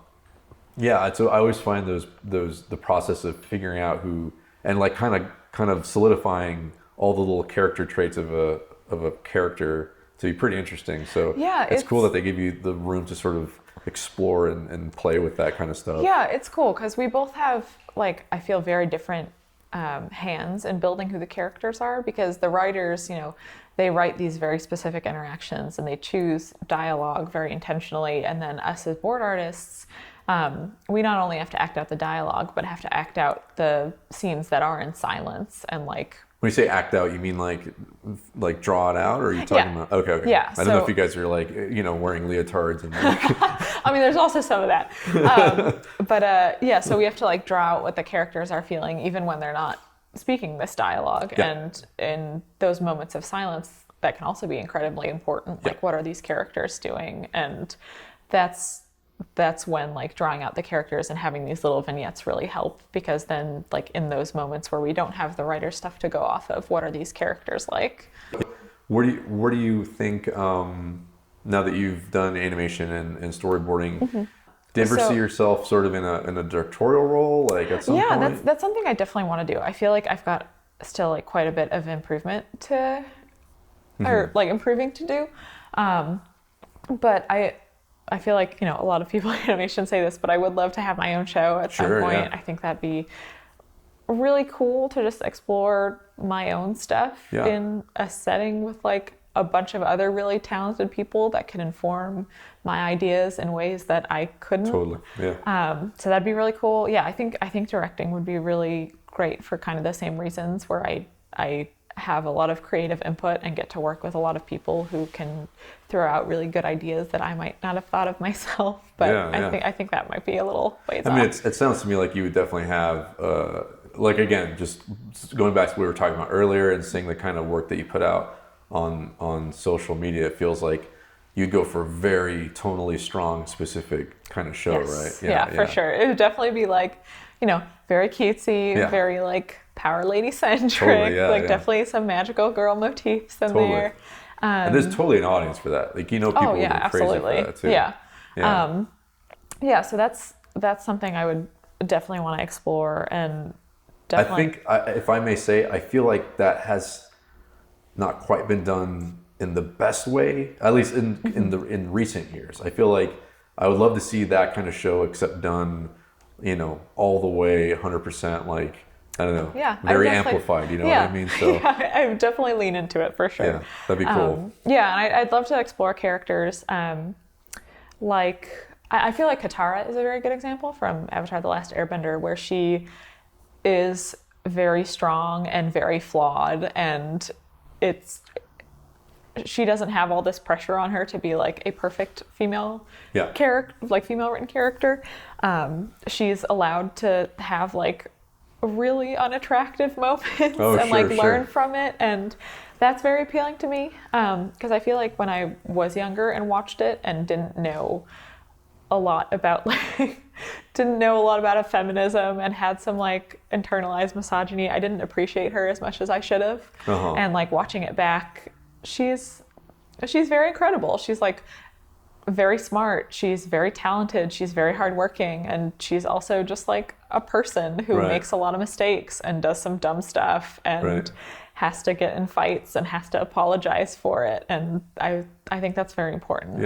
I always find the process of figuring out who, and like kind of solidifying all the little character traits of a character to be pretty interesting. So it's cool that they give you the room to sort of explore and play with that kind of stuff. Yeah, it's cool because we both have, like, I feel very different hands in building who the characters are, because the writers, they write these very specific interactions and they choose dialogue very intentionally. And then us as board artists, we not only have to act out the dialogue, but have to act out the scenes that are in silence. And like, when you say act out, you mean like draw it out, or are you talking about? Okay. Yeah. I don't know if you guys are like, wearing leotards and. I mean, there's also some of that, so we have to like draw out what the characters are feeling, even when they're not speaking this dialogue. Yeah. And in those moments of silence, that can also be incredibly important. Like, what are these characters doing? And that's when like drawing out the characters and having these little vignettes really help, because then like in those moments where we don't have the writer stuff to go off of, what are these characters like? Where do you think, now that you've done animation and storyboarding, do you ever see yourself sort of in a directorial role, like at some point? Yeah, that's something I definitely want to do. I feel like I've got still like quite a bit of improvement to, or like improving to do. But I feel like, you know, a lot of people in animation say this, but I would love to have my own show at some point. Yeah. I think that'd be really cool to just explore my own stuff in a setting with like a bunch of other really talented people that can inform my ideas in ways that I couldn't. Totally. Yeah. So that'd be really cool. Yeah, I think directing would be really great for kind of the same reasons, where I have a lot of creative input and get to work with a lot of people who can throw out really good ideas that I might not have thought of myself. But I think that might be a little ways off. I mean, it sounds to me like you would definitely have, like, again, just going back to what we were talking about earlier and seeing the kind of work that you put out on social media, it feels like you'd go for a very tonally strong, specific kind of show, right? Yeah, for sure. It would definitely be like, you know, very cutesy, very like power lady centric, definitely some magical girl motifs in there. And there's totally an audience for that. Like, you know, people will go crazy for that too. Yeah. So that's something I would definitely want to explore, and definitely. I think, if I may say, I feel like that has not quite been done in the best way, at least in recent years. I feel like I would love to see that kind of show, except done, you know, all the way 100%, like, I don't know, very amplified, you know what I mean? So I would definitely lean into it for sure. Yeah, that'd be cool. And I'd love to explore characters. Like, I feel like Katara is a very good example from Avatar: The Last Airbender, where she is very strong and very flawed, and she doesn't have all this pressure on her to be like a perfect female character, like female written character. She's allowed to have like really unattractive moments learn from it, and that's very appealing to me, because I feel like when I was younger and watched it and didn't know a lot about feminism and had some like internalized misogyny, I didn't appreciate her as much as I should have. And like watching it back, she's very incredible. She's like very smart, she's very talented, she's very hardworking, and she's also just like a person who makes a lot of mistakes and does some dumb stuff and has to get in fights and has to apologize for it. And I think that's very important.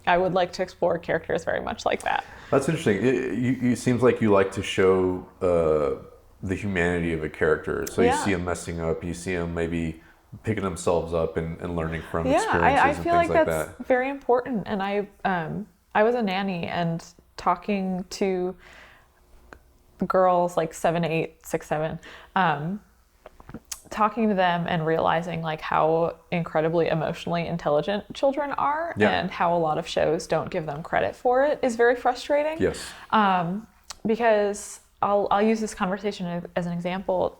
I would like to explore characters very much like that. That's interesting. It seems like you like to show the humanity of a character. So you see them messing up, you see them maybe picking themselves up and learning from experiences I and feel things like that. That's very important. And I was a nanny, and talking to girls like 7, 8, 6, 7, talking to them and realizing like how incredibly emotionally intelligent children are and how a lot of shows don't give them credit for it is very frustrating. Yes. Because I'll use this conversation as an example.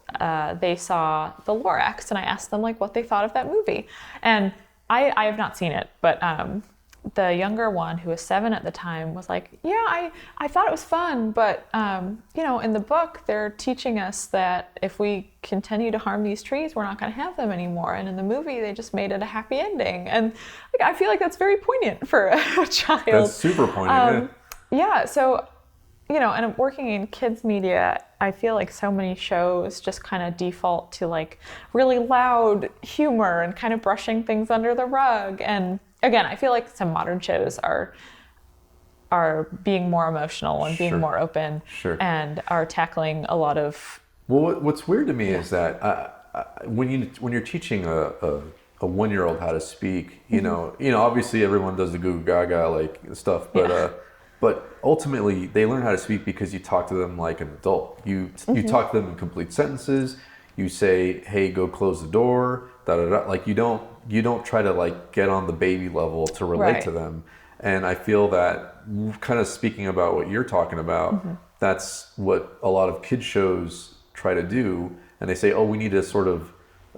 They saw The Lorax, and I asked them like what they thought of that movie. And I have not seen it, but the younger one, who was 7 at the time, was like, I thought it was fun, but you know, in the book they're teaching us that if we continue to harm these trees, we're not going to have them anymore. And in the movie they just made it a happy ending. And like, I feel like that's very poignant for a child. That's super poignant. So, you know, and working in kids media, I feel like so many shows just kind of default to like really loud humor and kind of brushing things under the rug. And again, I feel like some modern shows are being more emotional and being more open and are tackling a lot of. Well, what's weird to me is that when you're teaching a 1-year-old how to speak, you know, obviously everyone does the goo goo gaga like stuff, but ultimately they learn how to speak because you talk to them like an adult. You talk to them in complete sentences. You say, "Hey, go close the door." Da da da. Like you don't try to like get on the baby level to relate to them. And I feel that, kind of speaking about what you're talking about, that's what a lot of kids shows try to do. And they say, "Oh, we need to sort of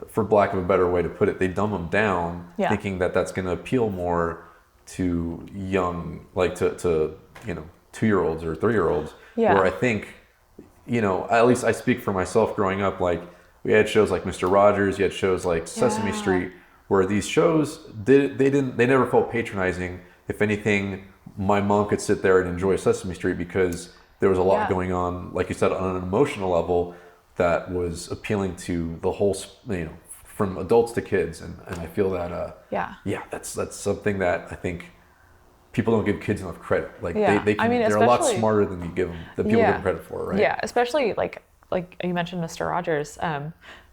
for lack of a better way to put it, they dumb them down, thinking that that's going to appeal more to young, like to 2-year-olds or 3-year-olds. Where I think, at least I speak for myself growing up, like we had shows like Mr. Rogers, you had shows like Sesame Street, where these shows, they never felt patronizing. If anything, my mom could sit there and enjoy Sesame Street because there was a lot going on, like you said, on an emotional level that was appealing to the whole, from adults to kids. And I feel that, that's something that I think people don't give kids enough credit. Like they're a lot smarter than people give them credit for, right? Yeah, especially like you mentioned Mr. Rogers.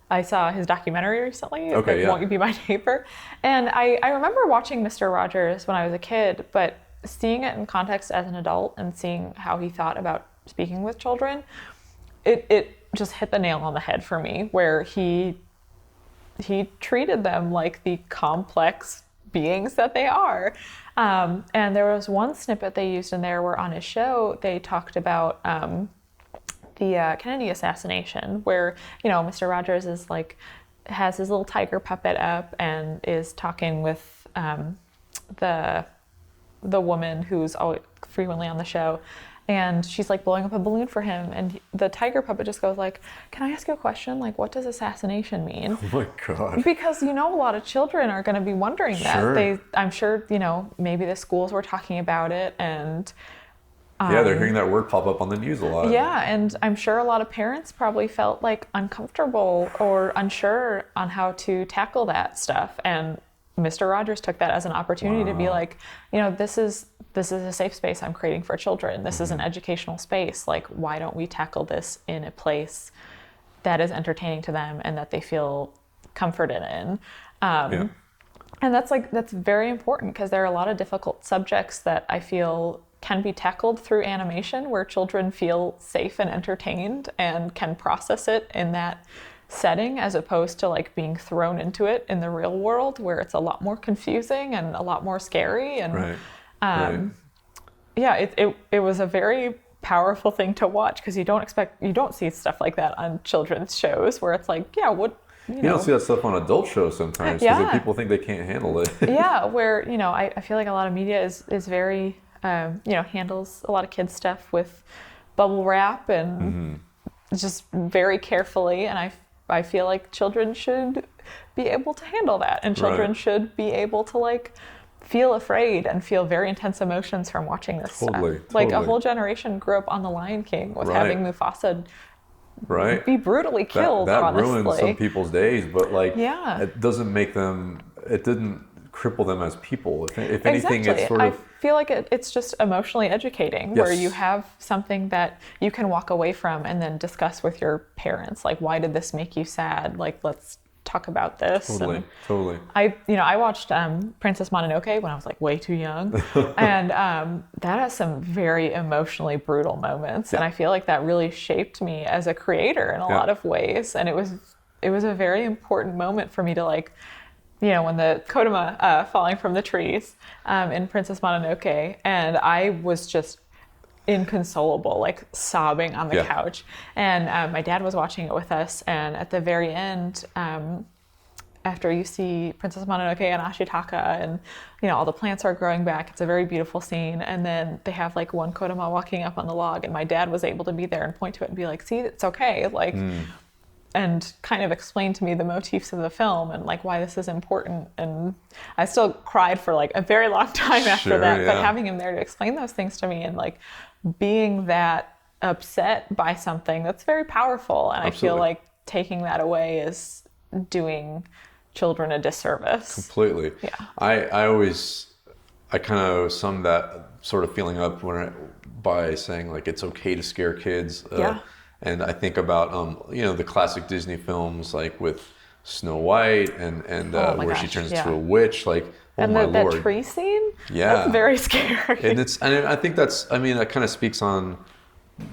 I saw his documentary recently, Won't You Be My Neighbor? And I remember watching Mr. Rogers when I was a kid, but seeing it in context as an adult and seeing how he thought about speaking with children, it just hit the nail on the head for me, where he treated them like the complex beings that they are. And there was one snippet they used in there where on his show, they talked about the Kennedy assassination, where, Mr. Rogers is has his little tiger puppet up and is talking with the woman who's always frequently on the show. And she's blowing up a balloon for him. And the tiger puppet just goes can I ask you a question? What does assassination mean? Oh my God. Because, a lot of children are going to be wondering that. I'm sure, maybe the schools were talking about it and... they're hearing that word pop up on the news a lot. Yeah, and I'm sure a lot of parents probably felt uncomfortable or unsure on how to tackle that stuff. And Mr. Rogers took that as an opportunity to be this is a safe space I'm creating for children. This is an educational space. Why don't we tackle this in a place that is entertaining to them and that they feel comforted in? And that's very important, because there are a lot of difficult subjects that I feel can be tackled through animation, where children feel safe and entertained and can process it in that setting, as opposed to being thrown into it in the real world, where it's a lot more confusing and a lot more scary. And it was a very powerful thing to watch, because you don't see stuff like that on children's shows, where it's what you don't see that stuff on adult shows sometimes, because people think they can't handle it. Where I feel like a lot of media is very handles a lot of kids stuff with bubble wrap and just very carefully. And I feel like children should be able to handle that, and children should be able to feel afraid and feel very intense emotions from watching this stuff. A whole generation grew up on The Lion King with having Mufasa be brutally killed. That ruined some people's days, but it doesn't make them. It didn't cripple them as people. If anything, it's sort of... I feel like it's just emotionally educating, where you have something that you can walk away from and then discuss with your parents. Why did this make you sad? Let's talk about this. Totally. I watched Princess Mononoke when I was way too young, and that has some very emotionally brutal moments, and I feel like that really shaped me as a creator in a lot of ways. And it was a very important moment for me to when the Kodama falling from the trees in Princess Mononoke, and I was just inconsolable, sobbing on the couch. And my dad was watching it with us, and at the very end, after you see Princess Mononoke and Ashitaka, and all the plants are growing back, it's a very beautiful scene. And then they have one Kodama walking up on the log, and my dad was able to be there and point to it and be see, it's okay, and kind of explain to me the motifs of the film and why this is important. And I still cried for a very long time after that, but having him there to explain those things to me, and being that upset by something that's very powerful. And Absolutely. I feel taking that away is doing children a disservice. Completely. Yeah. I kind of sum that sort of feeling up by saying it's okay to scare kids. And I think about the classic Disney films, with Snow White and where she turns into a witch. And my that Lord. tree scene. That's very scary. And I think that kind of speaks on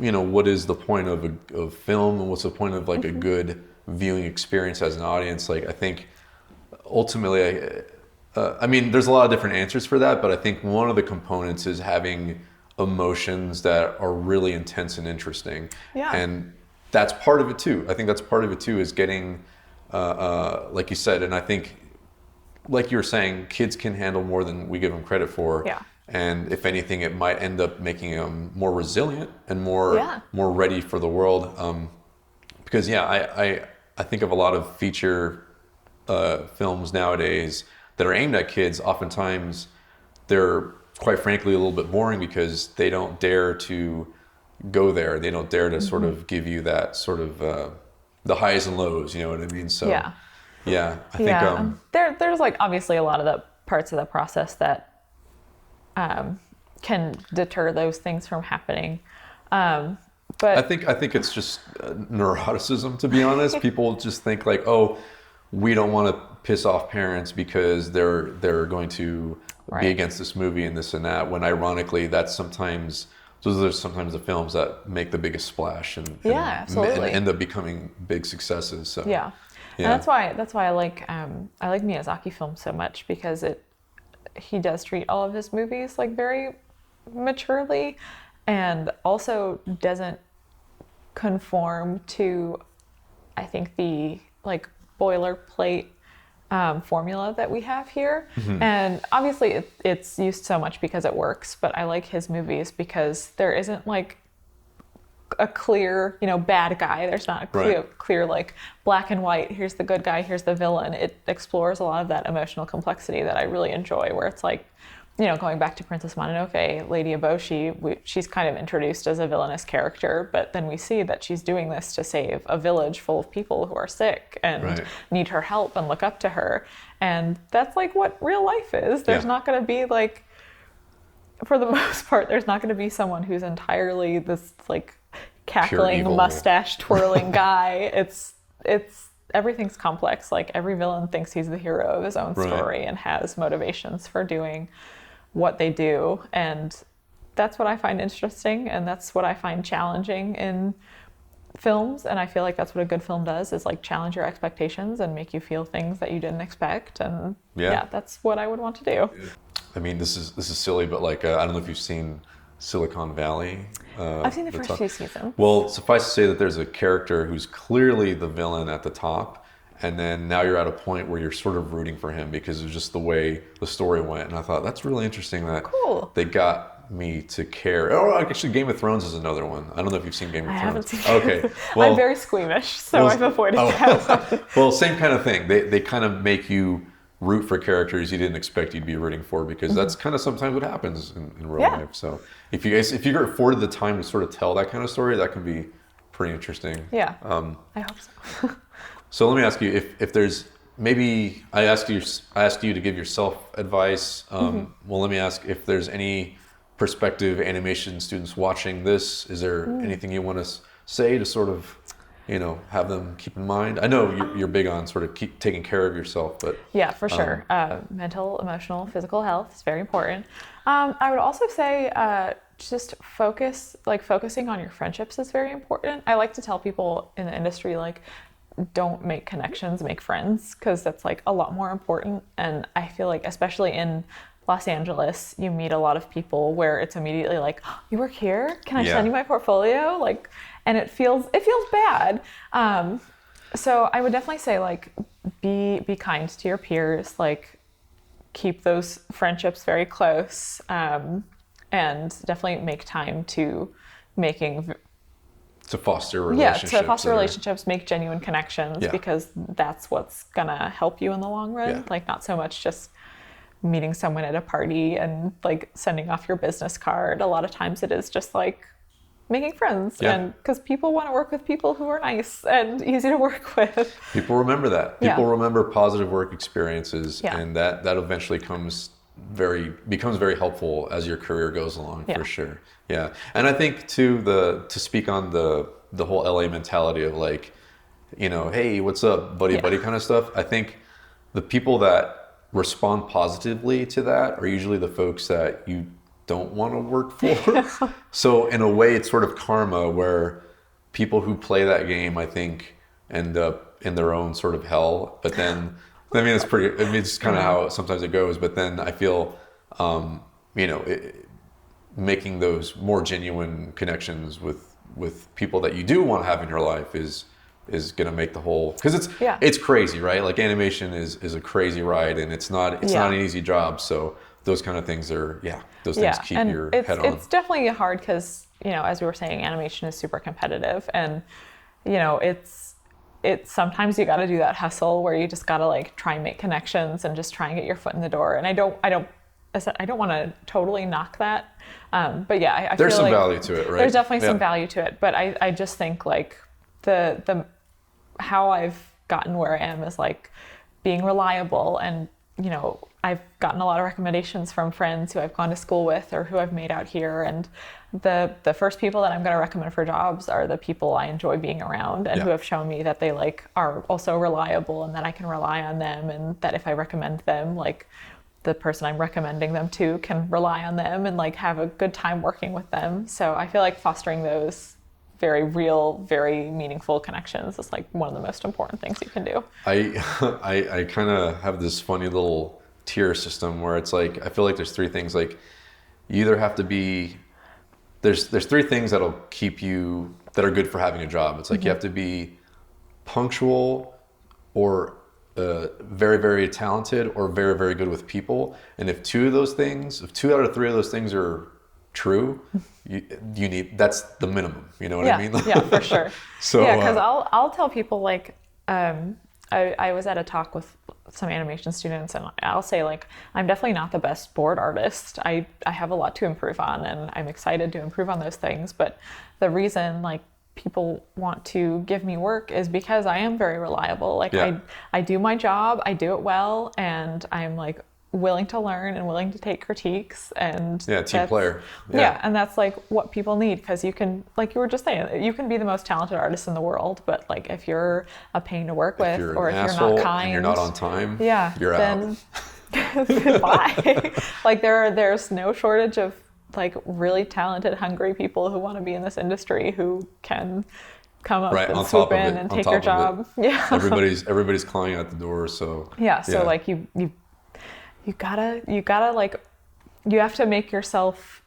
what is the point of film, and what's the point of a good viewing experience as an audience. I think ultimately, there's a lot of different answers for that, but I think one of the components is having emotions that are really intense and interesting. And that's part of it too. I think that's part of it too, is getting like you said, and I think, like you were saying, kids can handle more than we give them credit for. Yeah. And if anything, it might end up making them more resilient and more Yeah. more ready for the world. Because I think of a lot of feature films nowadays that are aimed at kids. Oftentimes, they're quite frankly a little bit boring because they don't dare to go there. They don't dare to sort of give you that sort of the highs and lows. You know what I mean? So yeah, I think there's like obviously a lot of the parts of the process that can deter those things from happening. But I think it's just neuroticism, to be honest. People just think like, oh, we don't want to piss off parents because they're going to be against this movie and this and that. When ironically, those are sometimes the films that make the biggest splash and end up becoming big successes. So yeah. And that's why I like Miyazaki films so much, because he does treat all of his movies like very maturely, and also doesn't conform to, I think, the like boilerplate formula that we have here. Mm-hmm. And obviously it's used so much because it works, but I like his movies because there isn't like a clear, bad guy. There's not a clear like black and white, here's the good guy, here's the villain. It explores a lot of that emotional complexity that I really enjoy, where it's like, going back to Princess Mononoke, Lady Eboshi, she's kind of introduced as a villainous character, but then we see that she's doing this to save a village full of people who are sick and need her help and look up to her. And that's like what real life is. There's not going to be like, for the most part, there's not going to be someone who's entirely this like cackling, mustache twirling guy. It's everything's complex. Like every villain thinks he's the hero of his own story and has motivations for doing what they do, and that's what I find interesting, and that's what I find challenging in films. And I feel like that's what a good film does, is like challenge your expectations and make you feel things that you didn't expect. And that's what I would want to do. I mean, this is silly, but like I don't know if you've seen Silicon Valley. I've seen the first few seasons. Well, suffice to say that there's a character who's clearly the villain at the top, and then now you're at a point where you're sort of rooting for him because it's just the way the story went. And I thought that's really interesting that they got me to care. Oh, actually, Game of Thrones is another one. I don't know if you've seen Game of Thrones. I haven't seen it. Okay. Well, I'm very squeamish, so I've avoided that. Well, same kind of thing. They kind of make you root for characters you didn't expect you'd be rooting for, because that's kind of sometimes what happens in real life. So if you're afforded the time to sort of tell that kind of story, that can be pretty interesting. Yeah. I hope so. So let me ask you, if there's maybe I asked you to give yourself advice. Well, let me ask if there's any prospective animation students watching this. Is there anything you want to say to sort of, have them keep in mind? I know you're big on sort of keep taking care of yourself, but yeah, for sure. Mental, emotional, physical health is very important. I would also say just focusing on your friendships is very important. I like to tell people in the industry, like, don't make connections, make friends, because that's like a lot more important. And I feel like, especially in Los Angeles, you meet a lot of people where it's immediately like, oh, you work here? Can I send you my portfolio? Like, and it feels bad. So I would definitely say, like, be kind to your peers, like keep those friendships very close, and definitely make time to foster relationships, make genuine connections, because that's what's gonna help you in the long run. Like, not so much just meeting someone at a party and like sending off your business card. A lot of times it is just like making friends, and because people want to work with people who are nice and easy to work with. People remember that. People remember positive work experiences, and that eventually becomes very helpful as your career goes along, for sure. Yeah. And I think too, to speak on the whole LA mentality of like, hey, what's up, buddy kind of stuff. I think the people that respond positively to that are usually the folks that you don't want to work for. So in a way, it's sort of karma, where people who play that game, I think, end up in their own sort of hell. But then, it's kind of how sometimes it goes. But then I feel, making those more genuine connections with people that you do want to have in your life is is going to make the whole, because it's crazy, right? Like animation is a crazy ride, and it's not an easy job. So those kind of things are, those things keep and your head on. It's definitely hard because, as we were saying, animation is super competitive, and it's sometimes you got to do that hustle where you just got to like try and make connections and just try and get your foot in the door. And I don't want to totally knock that, but I there's feel some like value to it, right? There's definitely some value to it, but I just think like the how I've gotten where I am is like being reliable, and I've gotten a lot of recommendations from friends who I've gone to school with or who I've made out here, and the first people that I'm going to recommend for jobs are the people I enjoy being around and who have shown me that they like are also reliable and that I can rely on them, and that if I recommend them, like the person I'm recommending them to can rely on them and like have a good time working with them. So I feel like fostering those very real, very meaningful connections is like one of the most important things you can do. I kind of have this funny little tier system where it's like, I feel like there's three things. Like you either have to be, there's three things that'll keep you, that are good for having a job. It's like you have to be punctual, or very, very talented, or very, very good with people. And if two out of three of those things are true, you need, that's the minimum. You know what I mean? Yeah, for sure. So because I'll tell people like, I was at a talk with some animation students, and I'll say like, I'm definitely not the best board artist. I have a lot to improve on, and I'm excited to improve on those things. But the reason like people want to give me work is because I am very reliable. Like I do my job, I do it well, and I'm like willing to learn and willing to take critiques, and team player. And that's like what people need, because you can, like you were just saying, you can be the most talented artist in the world, but like if you're a pain to work with, or if you're not kind and you're not on time, you're then out. Goodbye. Like there's no shortage of like really talented, hungry people who want to be in this industry, who can come up and swoop in and take your job. Yeah. Everybody's calling out the door. So like you gotta like, you have to make yourself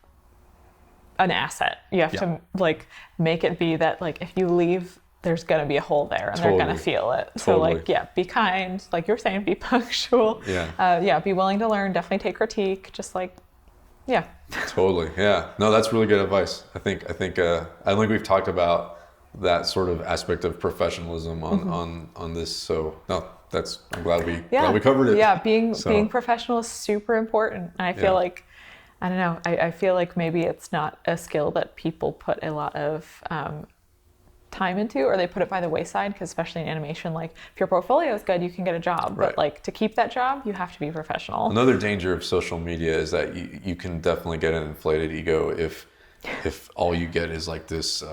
an asset. You have to like make it be that like if you leave, there's gonna be a hole there, and they're gonna feel it. So like be kind, like you're saying, be punctual. Be willing to learn, definitely take critique, just like Totally. Yeah. No, that's really good advice. I think we've talked about that sort of aspect of professionalism on this. So no, I'm glad we covered it. Yeah. Being professional is super important. And I feel like, I don't know, I feel like maybe it's not a skill that people put a lot of time into, or they put it by the wayside, because especially in animation, like if your portfolio is good, you can get a job, but like to keep that job, you have to be professional. Another danger of social media is that you can definitely get an inflated ego if all you get is like this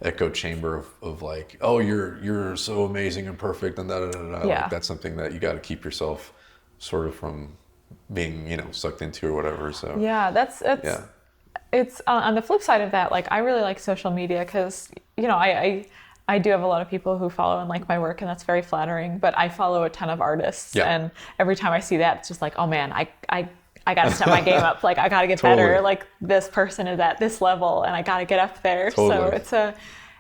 echo chamber of like, oh, you're so amazing and perfect and like that's something that you got to keep yourself sort of from being sucked into or whatever. So it's on the flip side of that, like I really like social media because I do have a lot of people who follow and like my work, and that's very flattering, but I follow a ton of artists, and every time I see that, it's just like, oh man, I gotta step my game up, like I gotta get better, like this person is at this level and I gotta get up there. So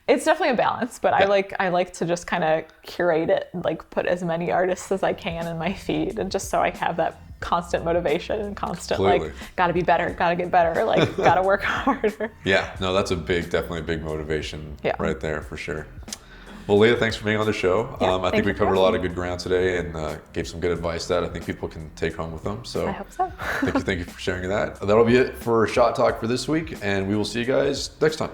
it's definitely a balance, but I like to just kind of curate it, like put as many artists as I can in my feed, and just so I have that constant motivation and constant like gotta be better, gotta get better, like gotta work harder. No, that's definitely a big motivation right there for sure. Well, Leah, thanks for being on the show. I think we covered a lot of good ground today, and gave some good advice that I think people can take home with them. So I hope so. Thank you for sharing that. That'll be it for Shot Talk for this week, and we will see you guys next time.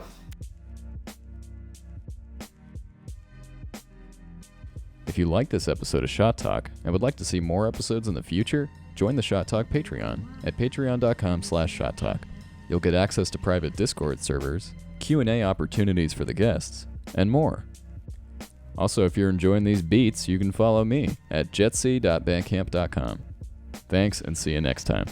If you like this episode of Shot Talk and would like to see more episodes in the future, join the Shot Talk Patreon at patreon.com/Shot Talk. You'll get access to private Discord servers, Q&A opportunities for the guests, and more. Also, if you're enjoying these beats, you can follow me at jetsy.bandcamp.com. Thanks, and see you next time.